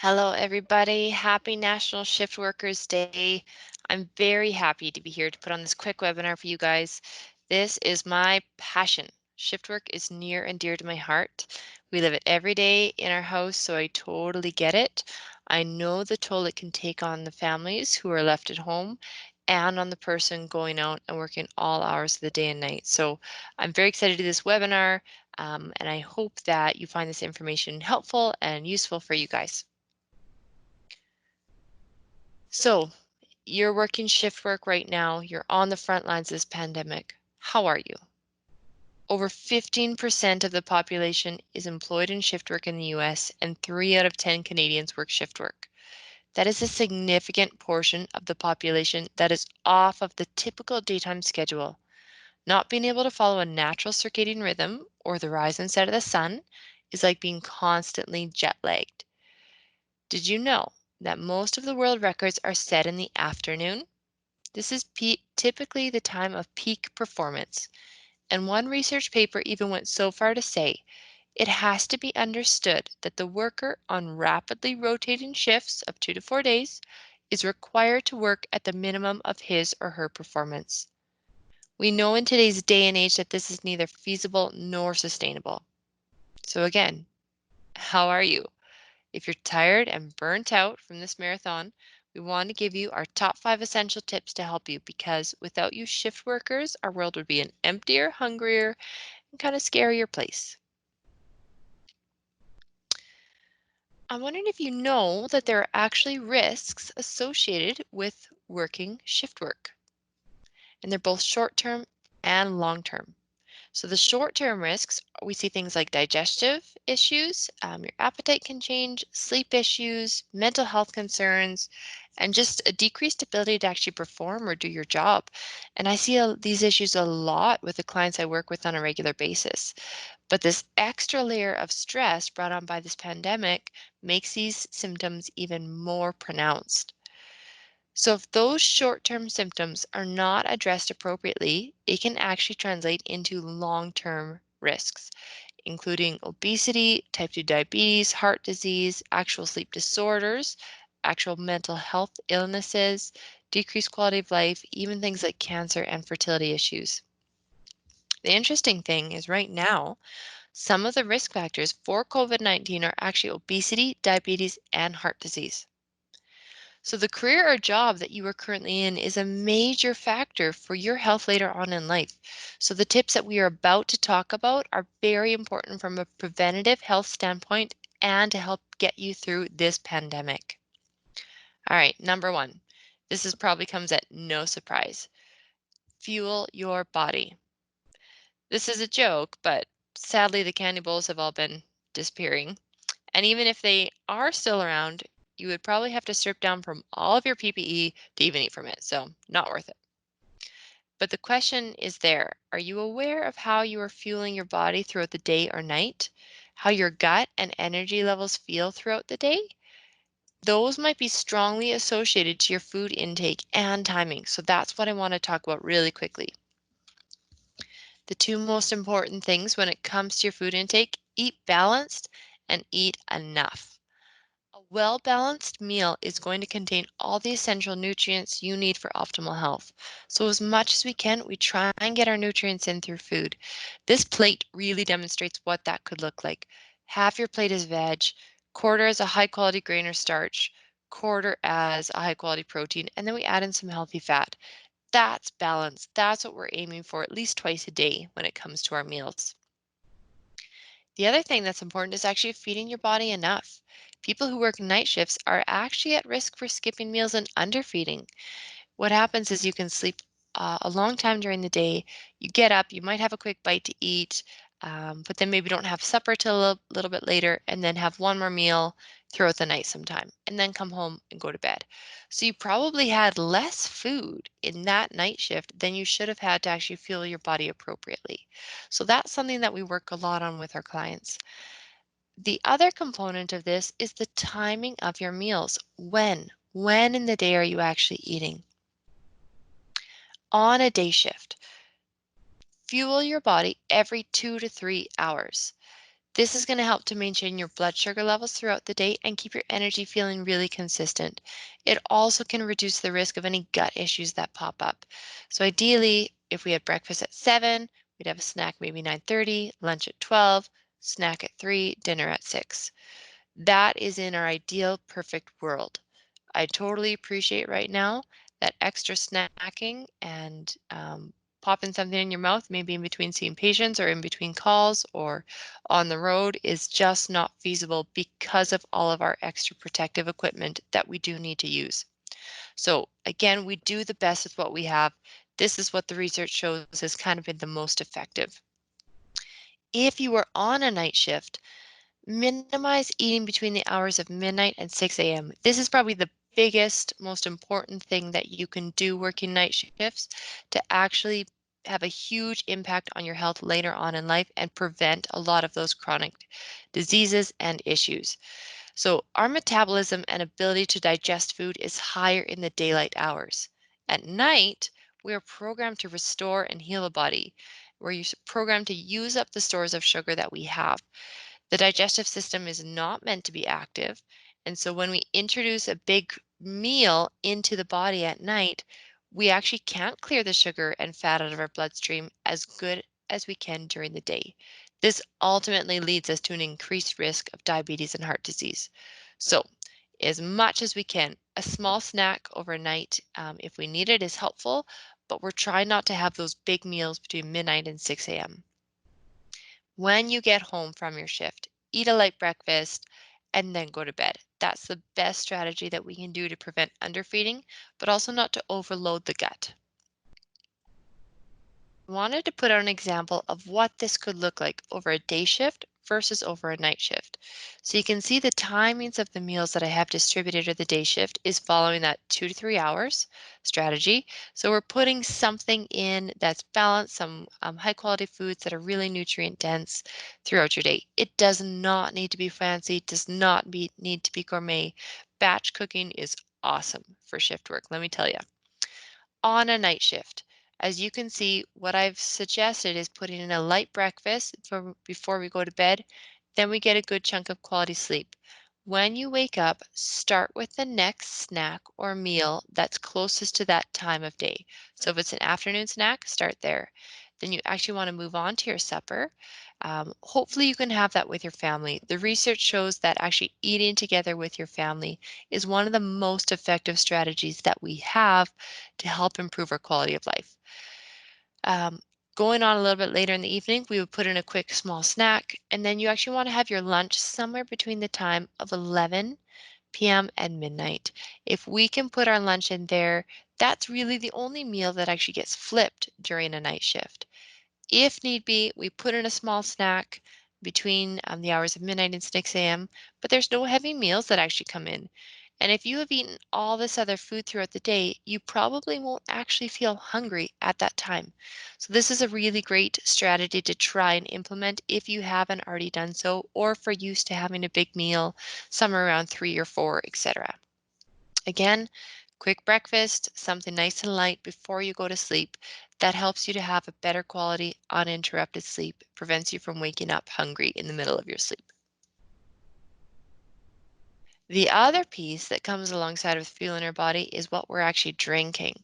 Hello, everybody. Happy National Shift Workers Day. I'm very happy to be here to put on this quick webinar for you guys. This is my passion. Shift work is near and dear to my heart. We live it every day in our house, so I totally get it. I know the toll it can take on the families who are left at home and on the person going out and working all hours of the day and night. So I'm very excited to do this webinar, and I hope that you find this information helpful and useful for you guys. So you're working shift work right now. You're on the front lines of this pandemic. How are you? Over 15% of the population is employed in shift work in the US, and 3 out of 10 Canadians work shift work. That is a significant portion of the population that is off of the typical daytime schedule. Not being able to follow a natural circadian rhythm or the rise and set of the sun is like being constantly jet lagged. Did you know that most of the world records are set in the afternoon? This is typically the time of peak performance, and one research paper even went so far to say it has to be understood that the worker on rapidly rotating shifts of 2 to 4 days is required to work at the minimum of his or her performance. We know in today's day and age that this is neither feasible nor sustainable. So again, how are you? If you're tired and burnt out from this marathon, we want to give you our top 5 essential tips to help you, because without you shift workers, our world would be an emptier, hungrier, and kind of scarier place. I'm wondering if you know that there are actually risks associated with working shift work, and they're both short-term and long-term. So the short-term risks, we see things like digestive issues, your appetite can change, sleep issues, mental health concerns, and just a decreased ability to actually perform or do your job. And I see these issues a lot with the clients I work with on a regular basis. But this extra layer of stress brought on by this pandemic makes these symptoms even more pronounced. So if those short-term symptoms are not addressed appropriately, it can actually translate into long-term risks, including obesity, type 2 diabetes, heart disease, actual sleep disorders, actual mental health illnesses, decreased quality of life, even things like cancer and fertility issues. The interesting thing is right now, some of the risk factors for COVID-19 are actually obesity, diabetes, and heart disease. So the career or job that you are currently in is a major factor for your health later on in life. So the tips that we are about to talk about are very important from a preventative health standpoint and to help get you through this pandemic. All right, number 1. This is probably comes at no surprise. Fuel your body. This is a joke, but sadly the candy bowls have all been disappearing. And even if they are still around, you would probably have to strip down from all of your PPE to even eat from it. So not worth it. But the question is there. Are you aware of how you are fueling your body throughout the day or night? How your gut and energy levels feel throughout the day? Those might be strongly associated to your food intake and timing. So that's what I want to talk about really quickly. The two most important things when it comes to your food intake: eat balanced and eat enough. A well-balanced meal is going to contain all the essential nutrients you need for optimal health. So as much as we can, we try and get our nutrients in through food. This plate really demonstrates what that could look like. Half your plate is veg, quarter as a high quality grain or starch, quarter as a high quality protein, and then we add in some healthy fat. That's balance. That's what we're aiming for at least twice a day when it comes to our meals. The other thing that's important is actually feeding your body enough. People who work night shifts are actually at risk for skipping meals and underfeeding. What happens is you can sleep a long time during the day. You get up, you might have a quick bite to eat, but then maybe don't have supper till a little bit later, and then have one more meal throughout the night sometime, and then come home and go to bed. So you probably had less food in that night shift than you should have had to actually fuel your body appropriately. So that's something that we work a lot on with our clients. The other component of this is the timing of your meals. When in the day are you actually eating? On a day shift, fuel your body every 2 to 3 hours. This is going to help to maintain your blood sugar levels throughout the day and keep your energy feeling really consistent. It also can reduce the risk of any gut issues that pop up. So ideally, if we had breakfast at 7, we'd have a snack maybe 9:30, lunch at 12, snack at 3, dinner at 6. That is in our ideal perfect world. I totally appreciate right now that extra snacking and popping something in your mouth, maybe in between seeing patients or in between calls or on the road, is just not feasible because of all of our extra protective equipment that we do need to use. So again, we do the best with what we have. This is what the research shows has kind of been the most effective. If you are on a night shift, minimize eating between the hours of midnight and 6 a.m. This is probably the biggest, most important thing that you can do working night shifts to actually have a huge impact on your health later on in life and prevent a lot of those chronic diseases and issues. So, our metabolism and ability to digest food is higher in the daylight hours. At night, we are programmed to restore and heal the body. We're programmed to use up the stores of sugar that we have. The digestive system is not meant to be active. And so when we introduce a big meal into the body at night, we actually can't clear the sugar and fat out of our bloodstream as good as we can during the day. This ultimately leads us to an increased risk of diabetes and heart disease. So, as much as we can, a small snack overnight, if we need it, is helpful, but we're trying not to have those big meals between midnight and 6 a.m. When you get home from your shift, eat a light breakfast and then go to bed. That's the best strategy that we can do to prevent underfeeding, but also not to overload the gut. Wanted to put out an example of what this could look like over a day shift versus over a night shift. So you can see the timings of the meals that I have distributed of the day shift is following that 2 to 3 hours strategy. So we're putting something in that's balanced, some high quality foods that are really nutrient dense throughout your day. It does not need to be fancy, does not need to be gourmet. Batch cooking is awesome for shift work, let me tell you. On a night shift, as you can see, what I've suggested is putting in a light breakfast before we go to bed. Then we get a good chunk of quality sleep. When you wake up, start with the next snack or meal that's closest to that time of day. So if it's an afternoon snack, start there. Then you actually want to move on to your supper. Hopefully, you can have that with your family. The research shows that actually eating together with your family is one of the most effective strategies that we have to help improve our quality of life. Um, Going on a little bit later in the evening, we would put in a quick small snack, and then you actually want to have your lunch somewhere between the time of 11 p.m. and midnight. If we can put our lunch in there, that's really the only meal that actually gets flipped during a night shift. If need be, we put in a small snack between the hours of midnight and 6 a.m., but there's no heavy meals that actually come in. And if you have eaten all this other food throughout the day, you probably won't actually feel hungry at that time. So this is a really great strategy to try and implement if you haven't already done so, or for used to having a big meal somewhere around 3 or 4, etc. Again, quick breakfast, something nice and light before you go to sleep. That helps you to have a better quality, uninterrupted sleep, prevents you from waking up hungry in the middle of your sleep. The other piece that comes alongside with fuel in our body is what we're actually drinking.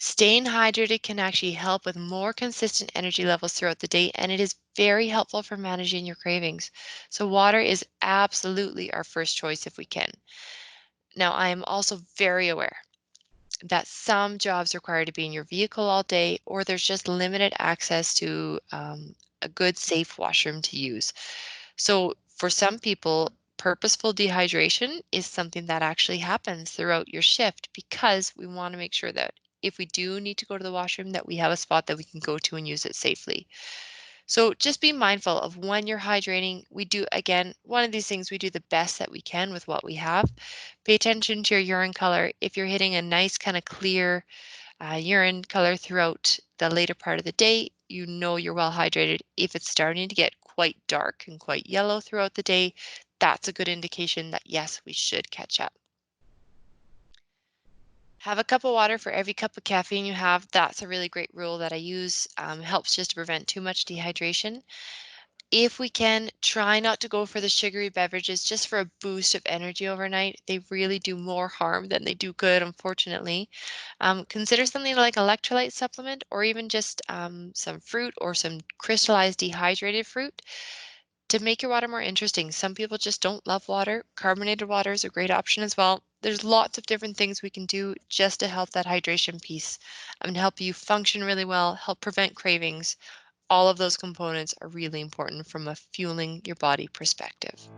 Staying hydrated can actually help with more consistent energy levels throughout the day, and it is very helpful for managing your cravings. So water is absolutely our first choice if we can. Now, I am also very aware that some jobs require to be in your vehicle all day, or there's just limited access to a good, safe washroom to use. So, for some people, purposeful dehydration is something that actually happens throughout your shift because we want to make sure that if we do need to go to the washroom, that we have a spot that we can go to and use it safely. So just be mindful of when you're hydrating. We do, again, one of these things, we do the best that we can with what we have. Pay attention to your urine color. If you're hitting a nice kind of clear urine color throughout the later part of the day, you know you're well hydrated. If it's starting to get quite dark and quite yellow throughout the day, that's a good indication that yes, we should catch up. Have a cup of water for every cup of caffeine you have. That's a really great rule that I use. Helps just to prevent too much dehydration. If we can, try not to go for the sugary beverages just for a boost of energy overnight. They really do more harm than they do good, unfortunately. Consider something like electrolyte supplement or even just some fruit or some crystallized dehydrated fruit to make your water more interesting. Some people just don't love water. Carbonated water is a great option as well. There's lots of different things we can do just to help that hydration piece and help you function really well, help prevent cravings. All of those components are really important from a fueling your body perspective.